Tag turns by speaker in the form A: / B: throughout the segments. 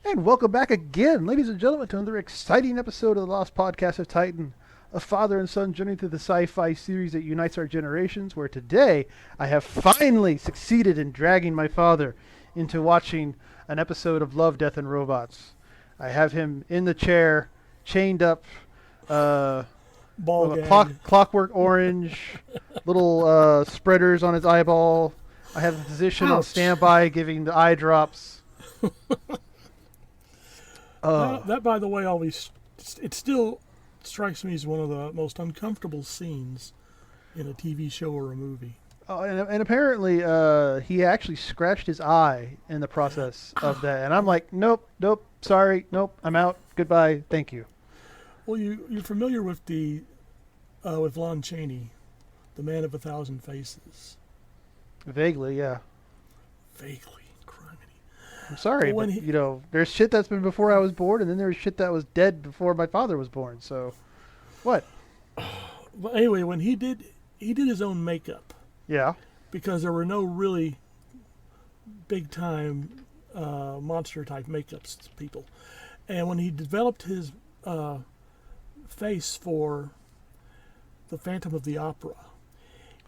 A: And welcome back again, ladies and gentlemen, to another exciting episode of the Lost Podcast of Titan, a father and son journey through the sci-fi series that unites our generations, where today I have finally succeeded in dragging my father into watching an episode of Love, Death, and Robots. I have him in the chair, chained up,
B: Ball
A: with a
B: gag.
A: clockwork orange, little spreaders on his eyeball. I have a physician on
B: Ouch.
A: standby giving the eye drops.
B: That, by the way, always it still strikes me as one of the most uncomfortable scenes in a TV show or a movie.
A: Oh, and apparently he actually scratched his eye in the process of that. And I'm like, nope, sorry, nope, I'm out. Goodbye, thank you.
B: Well, you're familiar with the with Lon Chaney, the Man of a Thousand Faces.
A: Vaguely, yeah.
B: Vaguely, criminy.
A: I'm sorry,
B: Well,
A: but,
B: when he-
A: there's shit that's been before I was born, and then there's shit that was dead before my father was born. So, what?
B: But anyway, when he did his own makeup
A: Yeah.
B: because there were no really big time monster type makeups people, and when he developed his face for the Phantom of the Opera,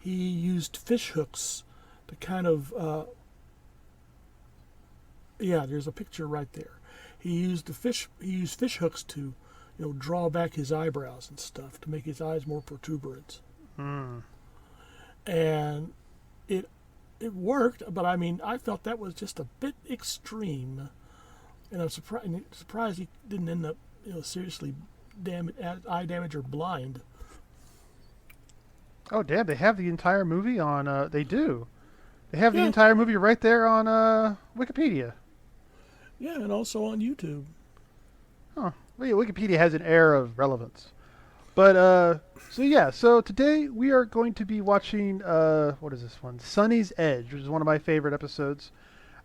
B: he used fish hooks to kind of there's a picture right there. He used fish hooks to draw back his eyebrows and stuff to make his eyes more protuberant. And it worked, but I mean I felt that was just a bit extreme, and I'm surprised he didn't end up seriously eye damage or blind.
A: Oh, damn, they have the entire movie on, they do. They have the
B: Yeah.
A: entire movie right there on Wikipedia.
B: Yeah, and also on YouTube.
A: Huh. Well, yeah, Wikipedia has an air of relevance. But, so today we are going to be watching, what is this one? Sonnie's Edge, which is one of my favorite episodes.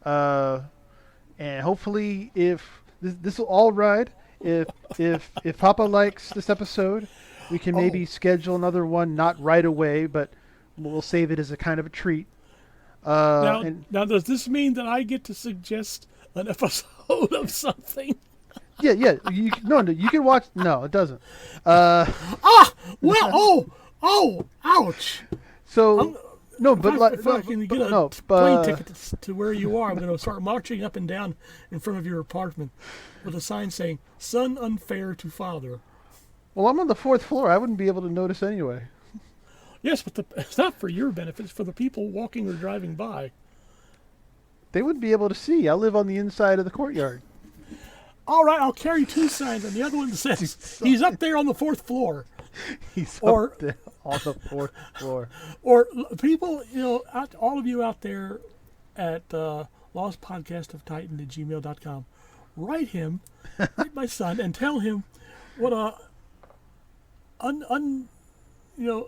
A: And hopefully if, this will all ride, if Papa likes this episode, we can maybe schedule another one, not right away, but we'll save it as a kind of a treat.
B: Now, does this mean that I get to suggest an episode of something?
A: Yeah. You can watch. No, it doesn't.
B: Ouch!
A: So no, but
B: If I can get a
A: but
B: plane ticket to where you are, I'm going to start marching up and down in front of your apartment with a sign saying "Son unfair to father."
A: well, I'm on the fourth floor. I wouldn't be able to notice anyway.
B: Yes, but it's not for your benefit. It's for the people walking or driving by.
A: They wouldn't be able to see. I live on the inside of the courtyard.
B: All right, I'll carry two signs, and the other one says he's up there on the fourth floor.
A: He's
B: Or-
A: up there on the fourth floor.
B: Or people, all of you out there at lostpodcastoftitan@gmail.com, write my son, and tell him what a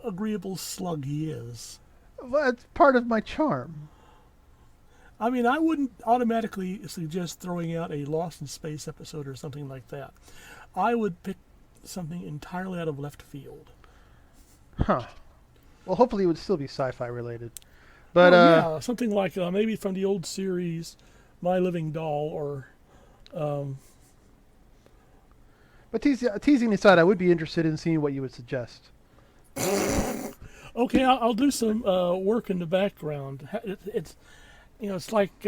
B: agreeable slug he is.
A: Well, that's part of my charm.
B: I mean, I wouldn't automatically suggest throwing out a Lost in Space episode or something like that. I would pick something entirely out of left field.
A: Huh. Well, hopefully it would still be sci-fi related. But
B: Something like maybe from the old series, My Living Doll, or
A: but teasing aside, I would be interested in seeing what you would suggest.
B: okay, I'll do some work in the background. It's like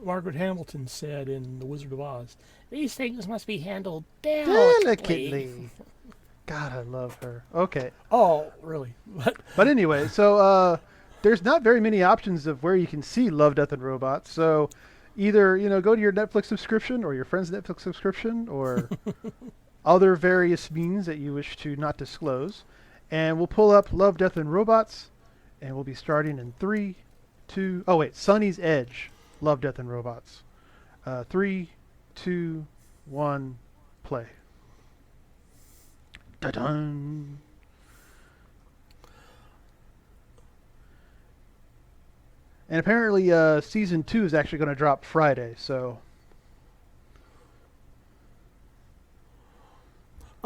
B: Margaret Hamilton said in The Wizard of Oz. These things must be handled delicately.
A: God, I love her. Okay.
B: Oh, really?
A: But anyway, so there's not very many options of where you can see Love, Death, and Robots. So either, go to your Netflix subscription or your friend's Netflix subscription or other various means that you wish to not disclose. And we'll pull up Love, Death, and Robots, and we'll be starting in 3, 2... Oh, wait. Sonnie's Edge. Love, Death, and Robots. 3, 2, 1, play. Da-dun. And apparently season 2 is actually going to drop Friday, so...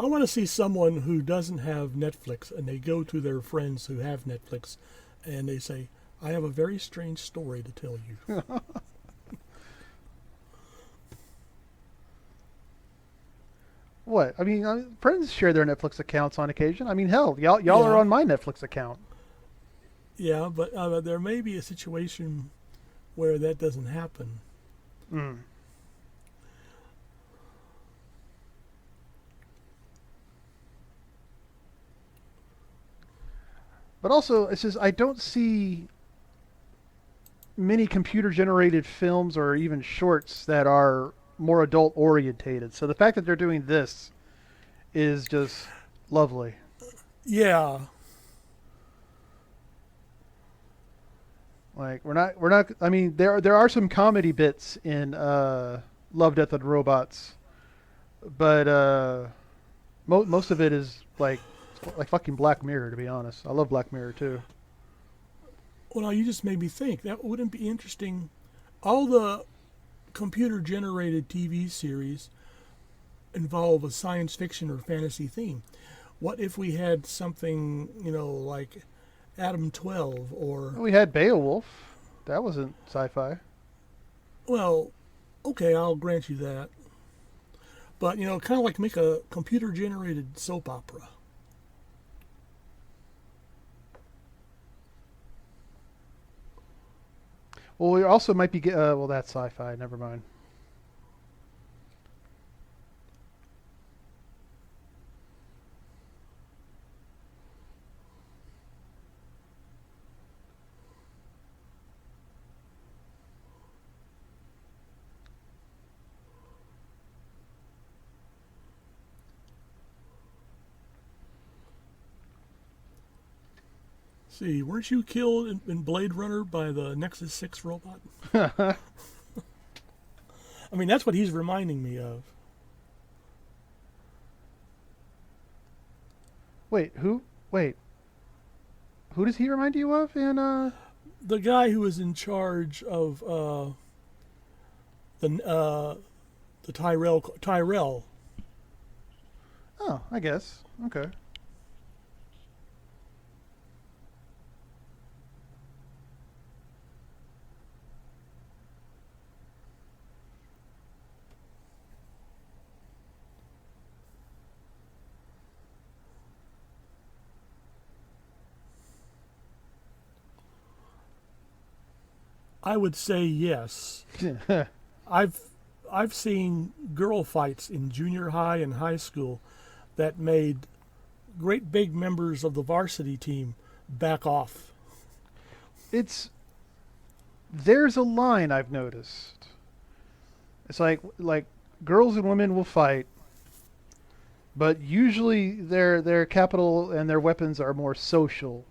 B: I want to see someone who doesn't have Netflix, and they go to their friends who have Netflix, and they say, I have a very strange story to tell you.
A: what? I mean, friends share their Netflix accounts on occasion. I mean, hell, y'all are
B: Yeah,
A: on my Netflix account.
B: yeah, but there may be a situation where that doesn't happen.
A: Mm. But also, it's just I don't see many computer generated films or even shorts that are more adult orientated. So the fact that they're doing this is just lovely.
B: Yeah,
A: Like we're not. I mean, there are some comedy bits in Love, Death, and Robots, but most of it is like fucking Black Mirror. To be honest, I love Black Mirror too.
B: well, now you just made me think that wouldn't be interesting. All the computer generated TV series involve a science fiction or fantasy theme. What if we had something, like Adam 12 or,
A: We had Beowulf. That wasn't sci-fi.
B: well, okay, I'll grant you that. But, kind of like make a computer generated soap opera.
A: Well, we also might be. Well, that's sci-fi. Never mind.
B: See, weren't you killed in Blade Runner by the Nexus 6 robot? I mean, that's what he's reminding me of.
A: Wait, who? Wait, who does he remind you of? In
B: The guy who was in charge of the Tyrell.
A: oh, I guess. Okay.
B: I would say yes. I've I've seen girl fights in junior high and high school that made great big members of the varsity team back off.
A: It's there's a line I've noticed. It's like girls and women will fight, but usually their capital and their weapons are more social.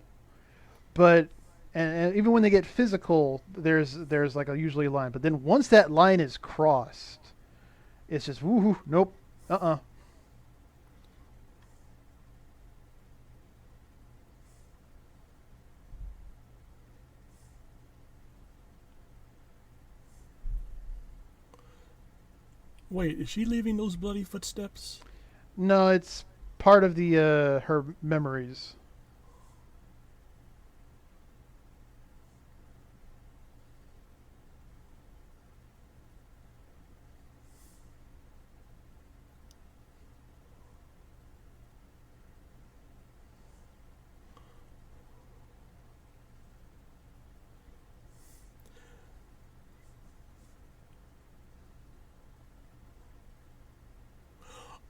A: But and even when they get physical, there's like a usually a line. But then once that line is crossed, it's just woohoo, nope, uh.
B: Wait, is she leaving those bloody footsteps?
A: No, it's part of the her memories.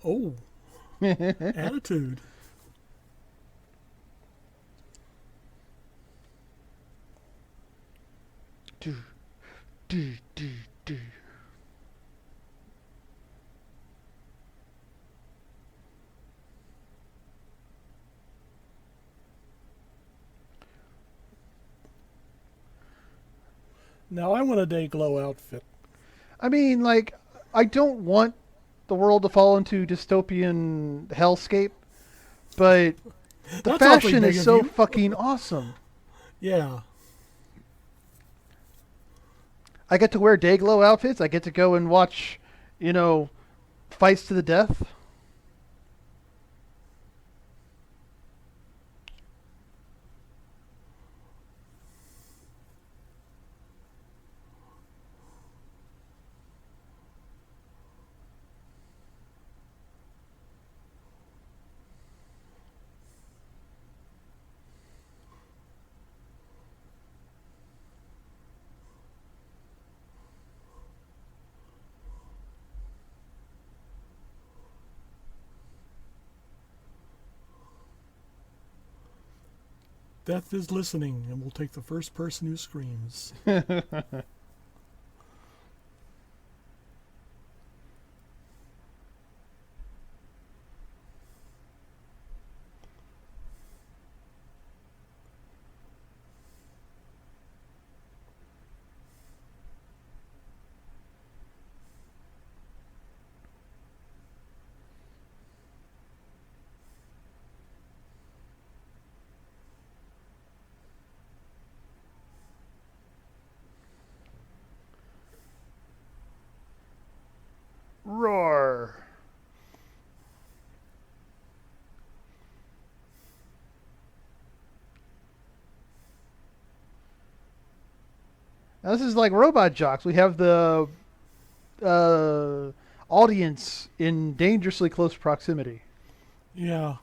B: Oh, attitude.
A: do, do, do, do.
B: Now I want a day glow outfit.
A: I mean, like, I don't want the world to fall into dystopian hellscape, but the
B: That's awfully
A: fashion
B: big
A: is
B: of
A: so
B: you.
A: fucking awesome.
B: Yeah.
A: I get to wear Dayglow outfits. I get to go and watch, you know, fights to the death.
B: Death is listening, and will take the first person who screams.
A: Roar. Now this is like Robot Jocks. We have the uh, audience in dangerously close proximity.
B: Yeah.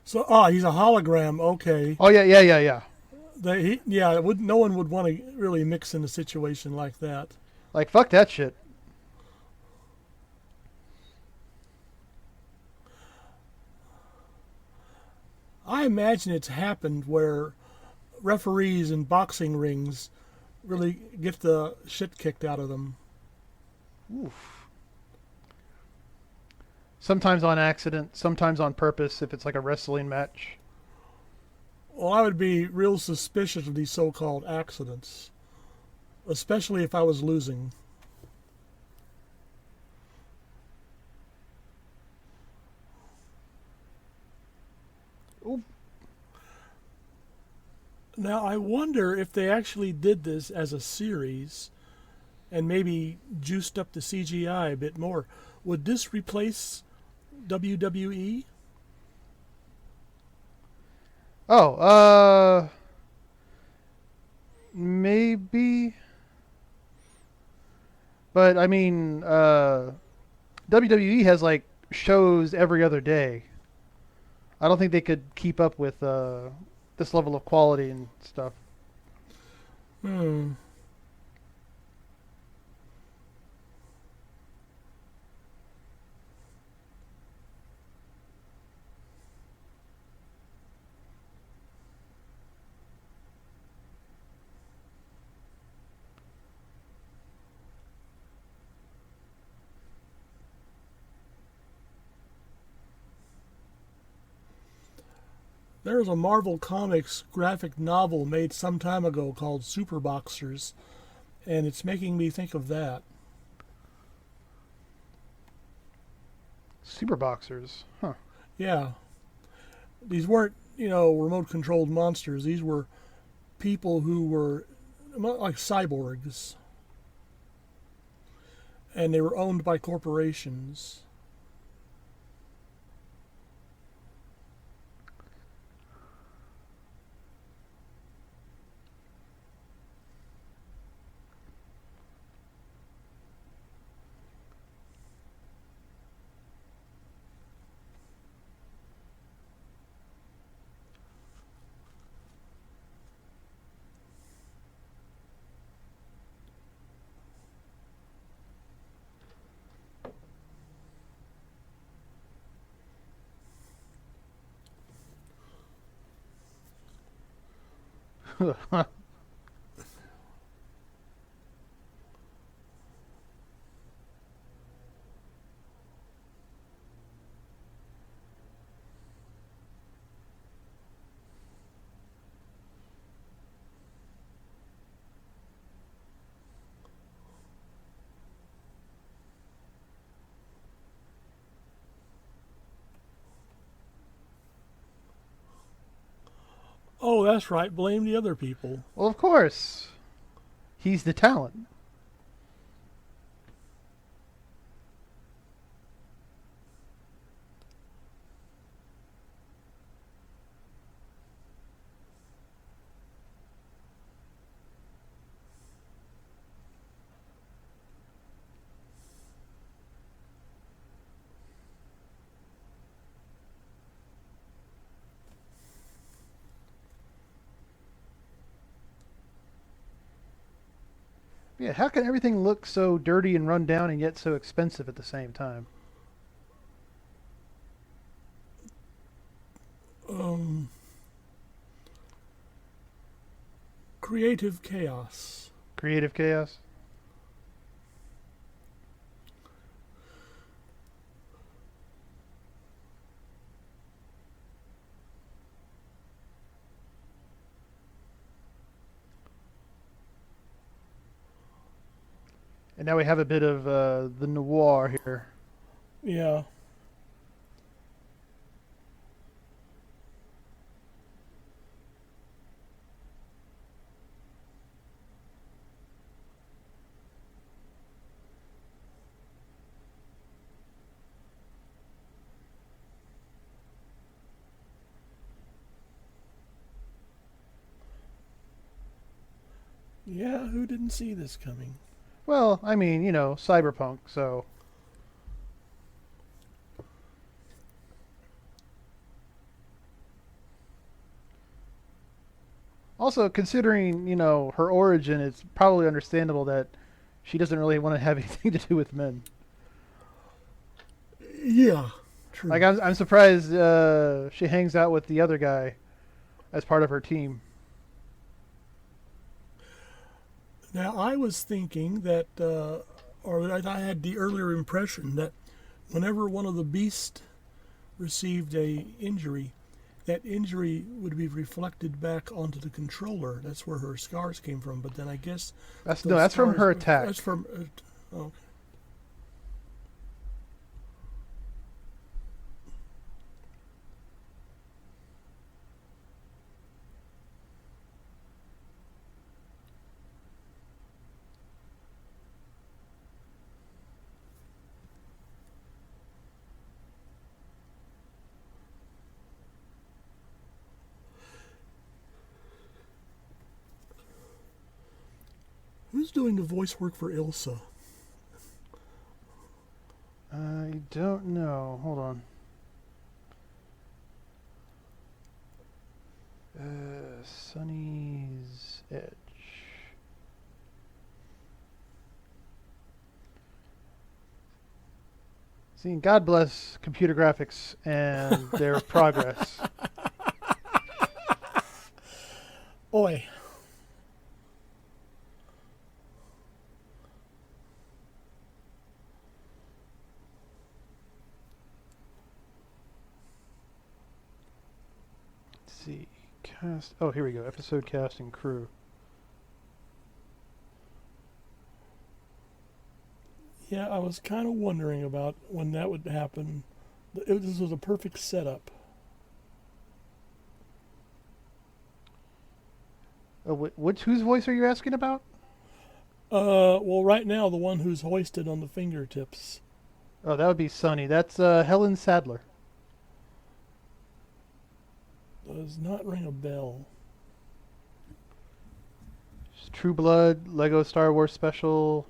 B: So, he's a hologram. Okay.
A: Oh yeah, yeah, yeah, yeah.
B: No one would want to really mix in a situation like that.
A: Like fuck that shit.
B: I imagine it's happened where referees in boxing rings really get the shit kicked out of them.
A: Oof. Sometimes on accident, sometimes on purpose. If it's like a wrestling match.
B: Well, I would be real suspicious of these so-called accidents, especially if I was losing.
A: Oof.
B: Now, I wonder if they actually did this as a series and maybe juiced up the CGI a bit more. Would this replace WWE?
A: Oh, maybe. But I mean, WWE has like shows every other day. I don't think they could keep up with this level of quality and stuff.
B: Hmm. There's a Marvel Comics graphic novel made some time ago called Super Boxers, and it's making me think of that.
A: Super boxers, huh?
B: Yeah, these weren't, remote controlled monsters. These were people who were like cyborgs, and they were owned by corporations. Oh, that's right. Blame the other people.
A: Well, of course, he's the talent. Yeah, how can everything look so dirty and run down and yet so expensive at the same time?
B: Um, Creative chaos.
A: Creative chaos. And now we have a bit of the noir here.
B: Yeah. Yeah, who didn't see this coming?
A: Well, I mean, cyberpunk, so. Also, considering, her origin, it's probably understandable that she doesn't really want to have anything to do with men.
B: Yeah, true.
A: Like, I'm surprised she hangs out with the other guy as part of her team.
B: Now, I was thinking that, or I had the earlier impression that whenever one of the beasts received a injury, that injury would be reflected back onto the controller. That's where her scars came from. But then I guess
A: That's from her
B: That's
A: attack.
B: from. Oh, who's doing the voice work for Ilsa?
A: I don't know. Hold on. Sonnie's Edge. See, God bless computer graphics and their progress.
B: Oi.
A: Let's see. Cast. Oh, here we go. Episode cast and crew.
B: Yeah, I was kind of wondering about when that would happen. This was a perfect setup.
A: Oh, whose voice are you asking about?
B: Well, right now, the one who's hoisted on the fingertips.
A: Oh, that would be Sonnie. That's Helen Sadler.
B: Does not ring a bell.
A: True Blood, Lego Star Wars Special.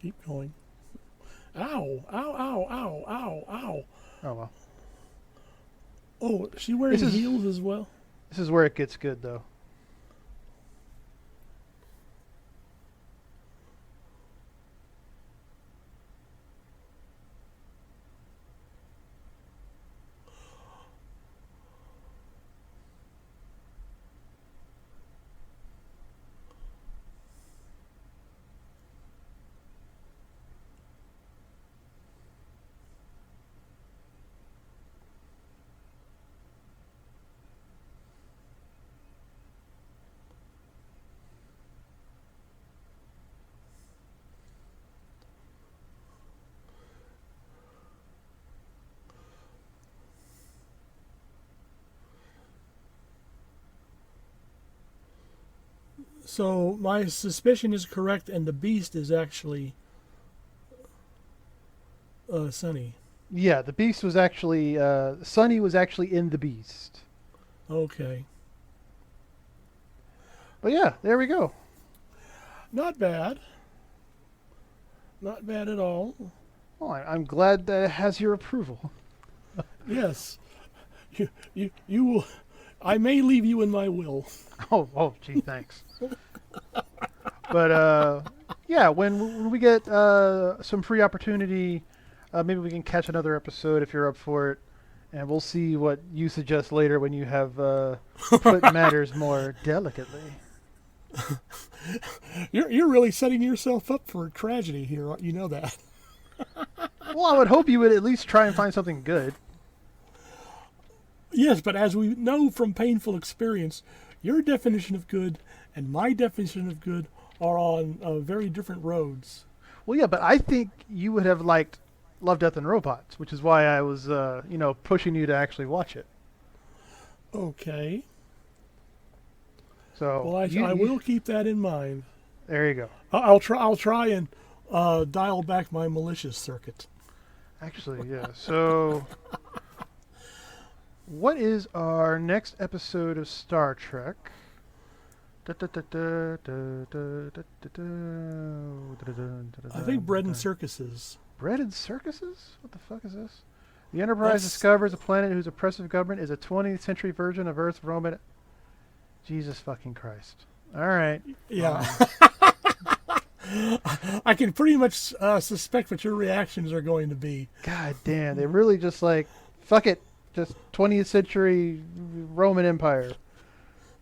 B: Keep going. Ow! Ow! Ow! Ow! Ow! Ow!
A: Oh well.
B: Oh, is she wearing
A: This is-
B: heels as well?
A: This is where it gets good, though.
B: So my suspicion is correct, and the beast is actually Sonnie.
A: Yeah, the Beast was actually Sonnie was actually in the Beast.
B: Okay,
A: But yeah, there we go.
B: not bad. Not bad at all.
A: Well, I'm glad that it has your approval.
B: Yes, you will. I may leave you in my will.
A: Oh, gee, thanks. But yeah, when we get some free opportunity, maybe we can catch another episode if you're up for it, and we'll see what you suggest later when you have put matters more delicately.
B: You're really setting yourself up for a tragedy here. You know that.
A: Well, I would hope you would at least try and find something good.
B: Yes, but as we know from painful experience, your definition of good and my definition of good are on very different roads.
A: Well, yeah, but I think you would have liked Love, Death, and Robots, which is why I was, pushing you to actually watch it.
B: Okay.
A: So
B: Well, I will keep that in mind.
A: there you go.
B: I'll try and dial back my malicious circuit.
A: Actually, yeah. So, what is our next episode of Star Trek?
B: I think bread and circuses.
A: Bread and circuses? What the fuck is this? The Enterprise discovers a planet whose oppressive government is a 20th century version of Earth's Roman. Jesus fucking Christ! All right.
B: Yeah. I can pretty much suspect what your reactions are going to be.
A: God damn, they really just like, fuck it, just 20th century Roman Empire.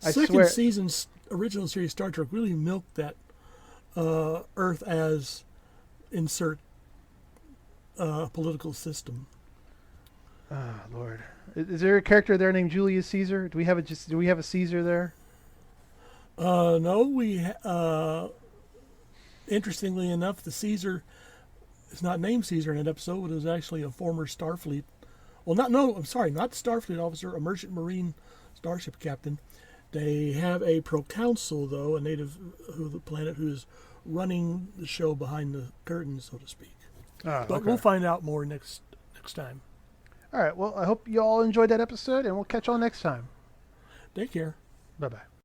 A: I
B: Second
A: swear.
B: season's original series Star Trek really milked that Earth as insert political system.
A: Oh Lord, is there a character there named Julius Caesar? Do we have a Caesar there?
B: No, interestingly enough, the Caesar is not named Caesar in that episode. It was actually a former Starfleet. Well, not Starfleet officer, a merchant marine starship captain. They have a proconsul, though, a native of the planet, who's running the show behind the curtain, so to speak. But
A: Okay.
B: we'll find out more next time.
A: All right. Well, I hope you all enjoyed that episode, and we'll catch y'all next time.
B: Take care.
A: Bye bye.